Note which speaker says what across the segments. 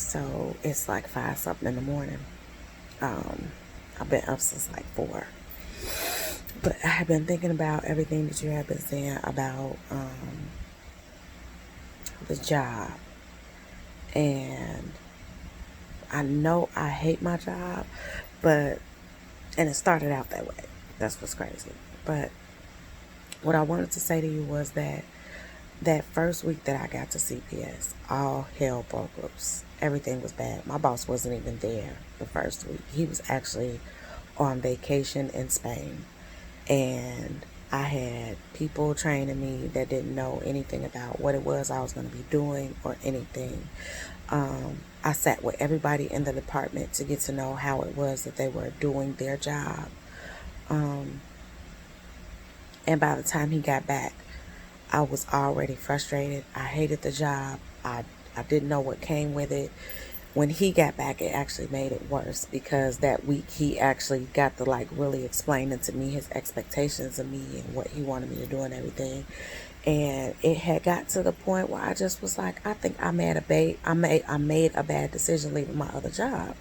Speaker 1: So it's like 5 something in the morning. I've been up since like 4. But I have been thinking about everything that you have been saying about the job. And I know I hate my job, but, and it started out that way. That's what's crazy. But what I wanted to say to you was that that first week that I got to CPS, all hell broke loose. Everything was bad. My boss wasn't even there the first week. He was actually on vacation in Spain. And I had people training me that didn't know anything about what it was I was going to be doing or anything. I sat with everybody in the department to get to know how it was that they were doing their job. And by the time he got back, I was already frustrated. I hated the job. I didn't know what came with it. When he got back, it actually made it worse because that week he actually got to like really explaining to me his expectations of me and what he wanted me to do and everything. And it had got to the point where I just was like, I think I made a bad decision leaving my other job.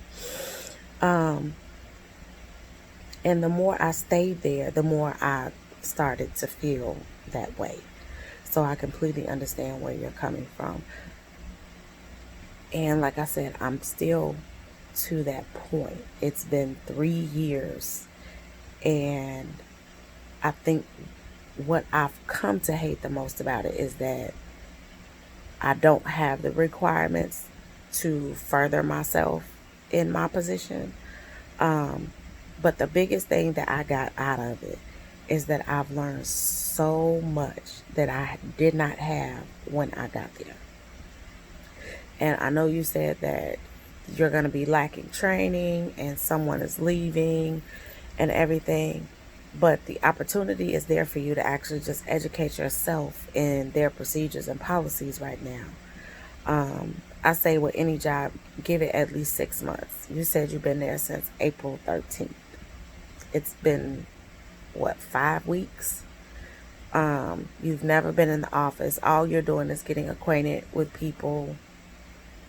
Speaker 1: And the more I stayed there, the more I started to feel that way. So I completely understand where you're coming from. And like I said, I'm still to that point. It's been 3 years. And I think what I've come to hate the most about it is that I don't have the requirements to further myself in my position. But the biggest thing that I got out of it is that I've learned so much that I did not have when I got there. And I know you said that you're going to be lacking training and someone is leaving and everything. But the opportunity is there for you to actually just educate yourself in their procedures and policies right now. I say with any job, give it at least 6 months. You said you've been there since April 13th. It's been, what, 5 weeks? You've never been in the office. All you're doing is getting acquainted with people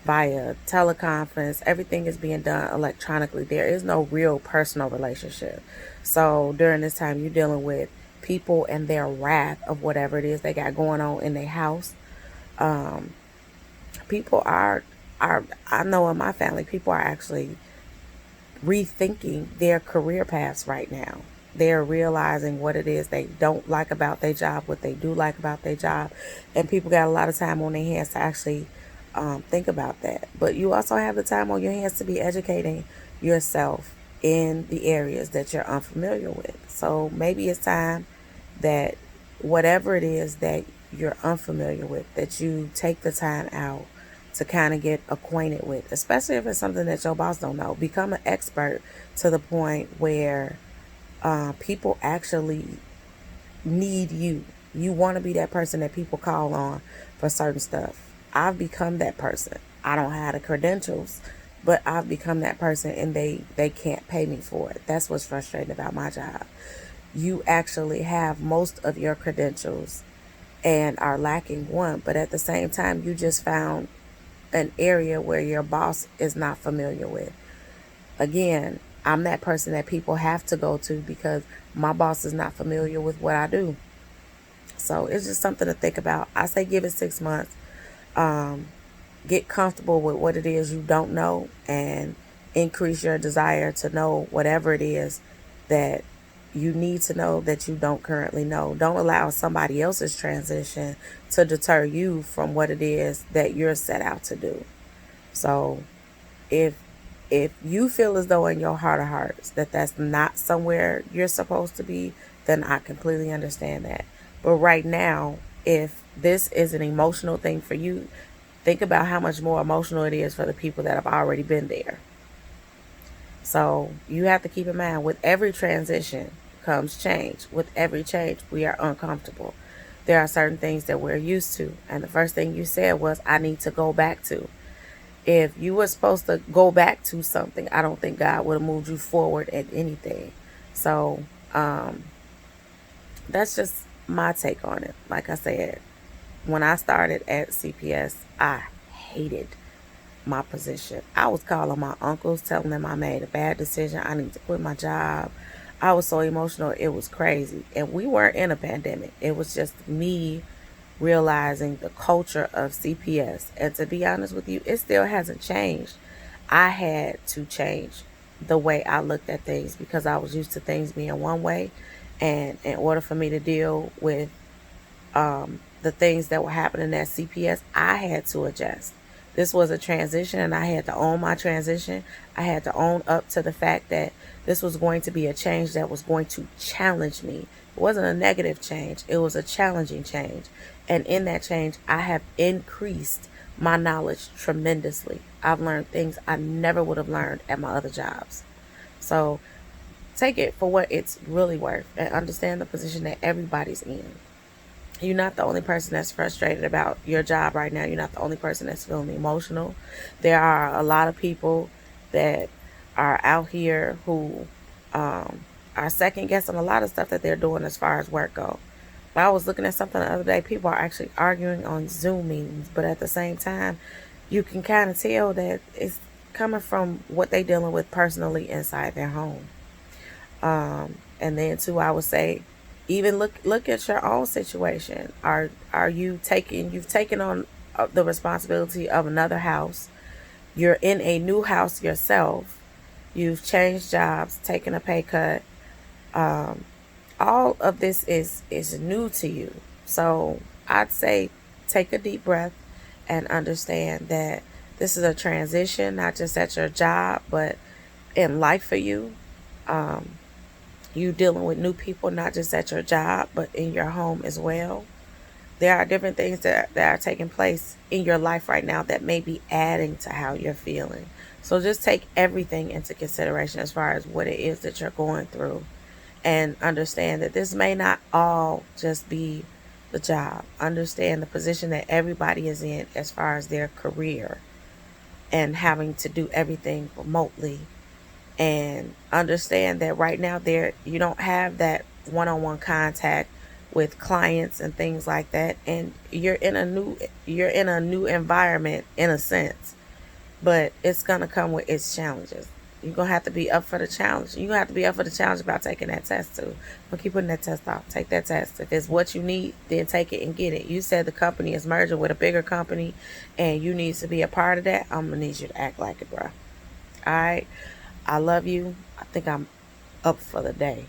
Speaker 1: via teleconference. Everything is being done electronically. There is no real personal relationship. So during this time, you're dealing with people and their wrath of whatever it is they got going on in their house. People are I know in my family, people are actually rethinking their career paths right now. They're realizing what it is they don't like about their job, what they do like about their job, and people got a lot of time on their hands to actually think about that. But you also have the time on your hands to be educating yourself in the areas that you're unfamiliar with. So maybe it's time that whatever it is that you're unfamiliar with, that you take the time out to kind of get acquainted with, especially if it's something that your boss don't know. Become an expert to the point where people actually need you. You want to be that person that people call on for certain stuff. I've become that person. I don't have the credentials, but I've become that person, and they can't pay me for it. That's what's frustrating about my job. You actually have most of your credentials and are lacking one, but at the same time, you just found an area where your boss is not familiar with. Again, I'm that person that people have to go to because my boss is not familiar with what I do. So it's just something to think about. I say give it 6 months. Get comfortable with what it is you don't know and increase your desire to know whatever it is that you need to know that you don't currently know. Don't allow somebody else's transition to deter you from what it is that you're set out to do. So if you feel as though in your heart of hearts that that's not somewhere you're supposed to be, then I completely understand that. But right now, if this is an emotional thing for you, think about how much more emotional it is for the people that have already been there. So you have to keep in mind, with every transition comes change. With every change, we are uncomfortable. There are certain things that we're used to. And the first thing you said was, I need to go back to. If you were supposed to go back to something, I don't think God would have moved you forward at anything. So that's just my take on it. Like I said, when I started at CPS, I hated my position. I was calling my uncles, telling them I made a bad decision. I need to quit my job. I was so emotional. It was crazy. And we weren't in a pandemic. It was just me realizing the culture of CPS. And to be honest with you, it still hasn't changed. I had to change the way I looked at things because I was used to things being one way. And in order for me to deal with the things that were happening at CPS, I had to adjust. This was a transition, and I had to own my transition. I had to own up to the fact that this was going to be a change that was going to challenge me. It wasn't a negative change, it was a challenging change. And in that change, I have increased my knowledge tremendously. I've learned things I never would have learned at my other jobs. So take it for what it's really worth and understand the position that everybody's in. You're not the only person that's frustrated about your job right now. You're not the only person that's feeling emotional. There are a lot of people that are out here who are second guessing a lot of stuff that they're doing as far as work go. But I was looking at something the other day. People are actually arguing on Zoom meetings, but at the same time, you can kind of tell that it's coming from what they're dealing with personally inside their home. And then too, I would say, even look at your own situation. Are you taking you've taken on the responsibility of another house? You're in a new house yourself. You've changed jobs, taken a pay cut. All of this is new to you. So I'd say take a deep breath and understand that this is a transition, not just at your job, but in life for you. You dealing with new people, not just at your job, but in your home as well. There are different things that are taking place in your life right now that may be adding to how you're feeling. So just take everything into consideration as far as what it is that you're going through and understand that this may not all just be the job. Understand the position that everybody is in as far as their career and having to do everything remotely, and understand that right now there you don't have that one-on-one contact with clients and things like that, and you're in a new environment in a sense, but it's going to come with its challenges. You're going to have to be up for the challenge. You're going to have to be up for the challenge about taking that test too. Don't keep putting that test off. Take that test. If it's what you need, then take it and get it. You said the company is merging with a bigger company and you need to be a part of that. I'm going to need you to act like it, bro. All right. I love you. I think I'm up for the day.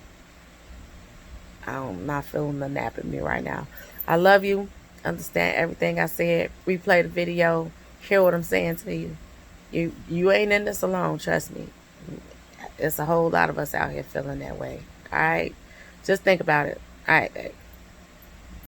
Speaker 1: I'm not feeling the nap in me right now. I love you. Understand everything I said. Replay the video. Hear what I'm saying to you. You ain't in this alone. Trust me. It's a whole lot of us out here feeling that way. All right. Just think about it. All right, babe.